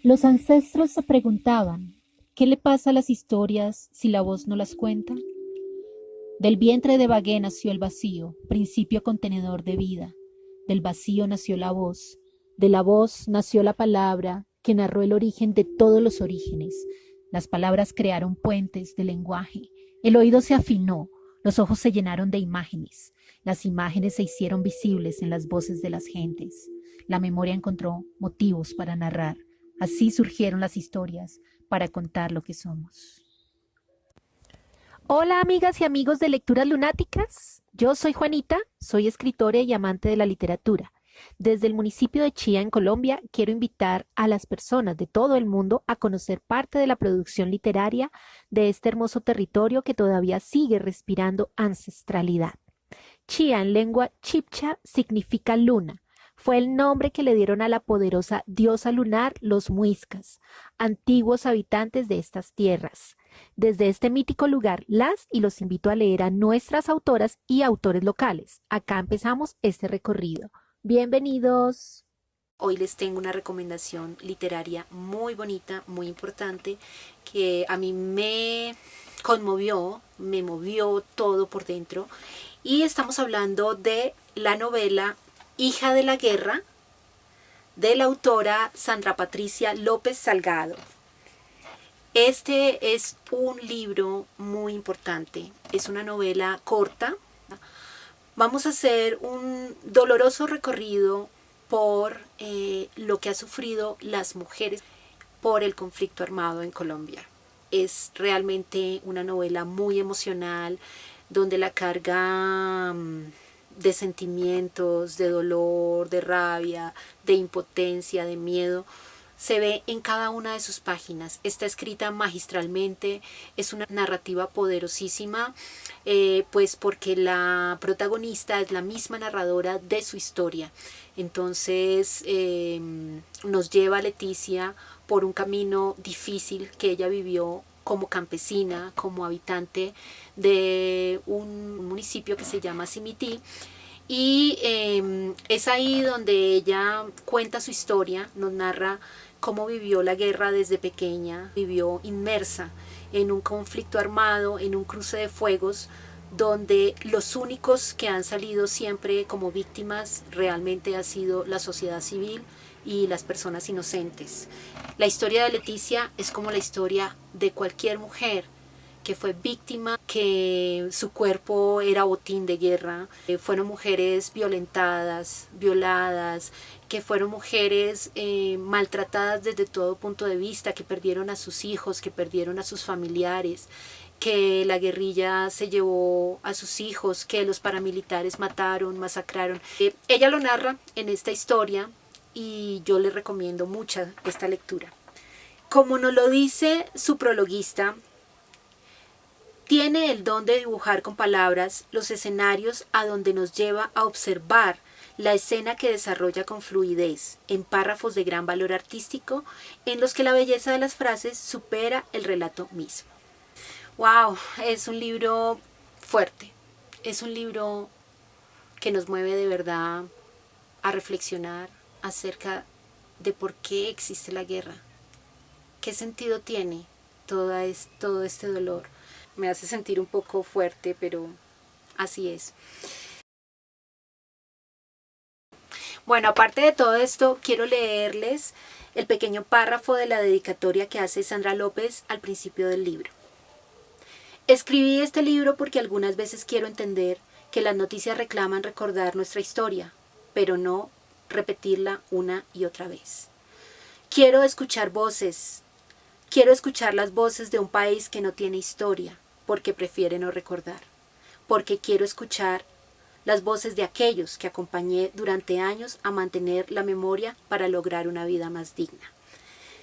Los ancestros se preguntaban, ¿qué le pasa a las historias si la voz no las cuenta? Del vientre de Bagué nació el vacío, principio contenedor de vida. Del vacío nació la voz. De la voz nació la palabra que narró el origen de todos los orígenes. Las palabras crearon puentes de lenguaje. El oído se afinó, los ojos se llenaron de imágenes. Las imágenes se hicieron visibles en las voces de las gentes. La memoria encontró motivos para narrar. Así surgieron las historias para contar lo que somos. Hola amigas y amigos de Lecturas Lunáticas. Yo soy Juanita, soy escritora y amante de la literatura. Desde el municipio de Chía, en Colombia, quiero invitar a las personas de todo el mundo a conocer parte de la producción literaria de este hermoso territorio que todavía sigue respirando ancestralidad. Chía en lengua chibcha significa luna. Fue el nombre que le dieron a la poderosa diosa lunar los muiscas, antiguos habitantes de estas tierras. Desde este mítico lugar las y los invito a leer a nuestras autoras y autores locales. Acá empezamos este recorrido. Bienvenidos. Hoy les tengo una recomendación literaria muy bonita, muy importante, que a mí me conmovió, me movió todo por dentro. Y estamos hablando de la novela Hija de la Guerra, de la autora Sandra Patricia López Salgado. Este es un libro muy importante, es una novela corta. Vamos a hacer un doloroso recorrido por lo que han sufrido las mujeres por el conflicto armado en Colombia. Es realmente una novela muy emocional, donde la carga de sentimientos, de dolor, de rabia, de impotencia, de miedo, se ve en cada una de sus páginas. Está escrita magistralmente, es una narrativa poderosísima, pues porque la protagonista es la misma narradora de su historia. Entonces nos lleva a Leticia por un camino difícil que ella vivió como campesina, como habitante de un municipio que se llama Simití. Y es ahí donde ella cuenta su historia, nos narra cómo vivió la guerra desde pequeña, vivió inmersa en un conflicto armado, en un cruce de fuegos, donde los únicos que han salido siempre como víctimas realmente ha sido la sociedad civil y las personas inocentes. La historia de Leticia es como la historia de cualquier mujer que fue víctima, que su cuerpo era botín de guerra. Fueron mujeres violentadas, violadas, que fueron mujeres maltratadas desde todo punto de vista, que perdieron a sus hijos, que perdieron a sus familiares, que la guerrilla se llevó a sus hijos, que los paramilitares mataron, masacraron. Ella lo narra en esta historia y yo le recomiendo mucho esta lectura. Como nos lo dice su prologuista, tiene el don de dibujar con palabras los escenarios a donde nos lleva a observar la escena que desarrolla con fluidez, en párrafos de gran valor artístico, en los que la belleza de las frases supera el relato mismo. ¡Wow! Es un libro fuerte, es un libro que nos mueve de verdad a reflexionar acerca de por qué existe la guerra, qué sentido tiene todo este dolor. Me hace sentir un poco fuerte, pero así es. Bueno, aparte de todo esto, quiero leerles el pequeño párrafo de la dedicatoria que hace Sandra López al principio del libro. Escribí este libro porque algunas veces quiero entender que las noticias reclaman recordar nuestra historia, pero no repetirla una y otra vez. Quiero escuchar voces. Quiero escuchar las voces de un país que no tiene historia, porque prefiere no recordar. Porque quiero escuchar las voces de aquellos que acompañé durante años a mantener la memoria para lograr una vida más digna.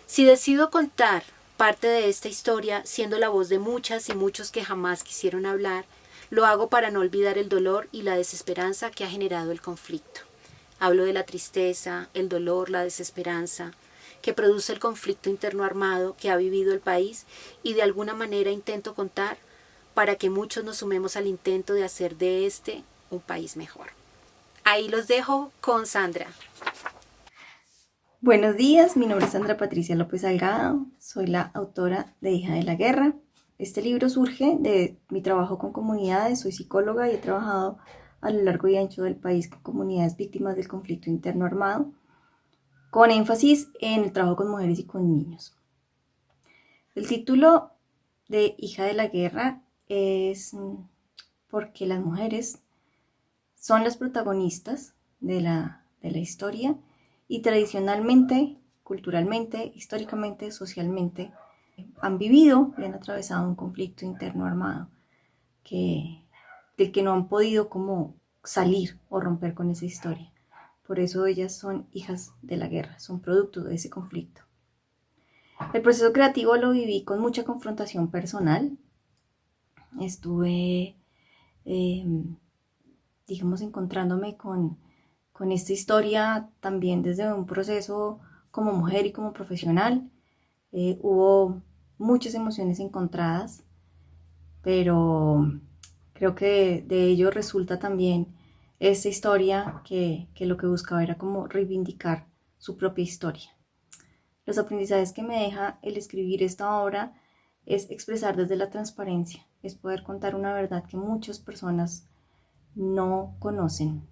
Si decido contar parte de esta historia siendo la voz de muchas y muchos que jamás quisieron hablar, lo hago para no olvidar el dolor y la desesperanza que ha generado el conflicto. Hablo de la tristeza, el dolor, la desesperanza que produce el conflicto interno armado que ha vivido el país y de alguna manera intento contar para que muchos nos sumemos al intento de hacer de este un país mejor. Ahí los dejo con Sandra. Buenos días, mi nombre es Sandra Patricia López Salgado, soy la autora de Hija de la Guerra. Este libro surge de mi trabajo con comunidades, soy psicóloga y he trabajado a lo largo y ancho del país con comunidades víctimas del conflicto interno armado, con énfasis en el trabajo con mujeres y con niños. El título de Hija de la Guerra es porque las mujeres son las protagonistas de la historia y tradicionalmente, culturalmente, históricamente, socialmente, han vivido y han atravesado un conflicto interno armado del que no han podido como salir o romper con esa historia. Por eso ellas son hijas de la guerra, son producto de ese conflicto. El proceso creativo lo viví con mucha confrontación personal. Estuve, eh, digamos, encontrándome con esta historia también desde un proceso como mujer y como profesional. Hubo muchas emociones encontradas, pero creo que de ello resulta también esta historia que lo que buscaba era como reivindicar su propia historia. Los aprendizajes que me deja el escribir esta obra es expresar desde la transparencia, es poder contar una verdad que muchas personas no conocen.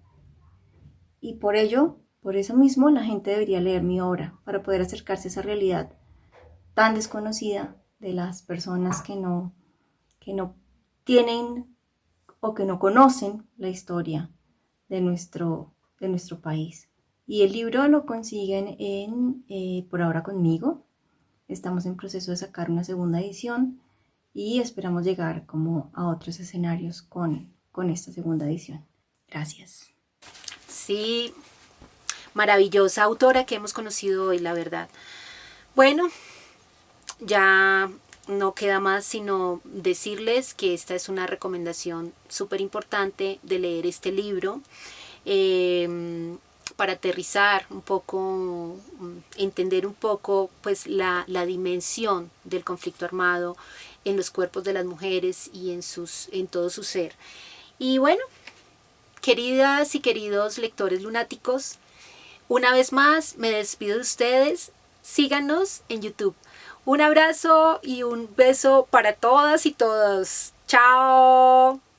Y por ello, por eso mismo, la gente debería leer mi obra para poder acercarse a esa realidad tan desconocida de las personas que no tienen o que no conocen la historia de nuestro país. Y el libro lo consiguen en Por ahora conmigo. Estamos en proceso de sacar una segunda edición y esperamos llegar como a otros escenarios con esta segunda edición. Gracias. Sí, maravillosa autora que hemos conocido hoy, la verdad. Bueno, ya no queda más sino decirles que esta es una recomendación súper importante de leer este libro. Para aterrizar un poco, entender un poco pues la dimensión del conflicto armado en los cuerpos de las mujeres y en todo su ser. Y bueno, queridas y queridos lectores lunáticos, una vez más me despido de ustedes. Síganos en YouTube. Un abrazo y un beso para todas y todos. ¡Chao!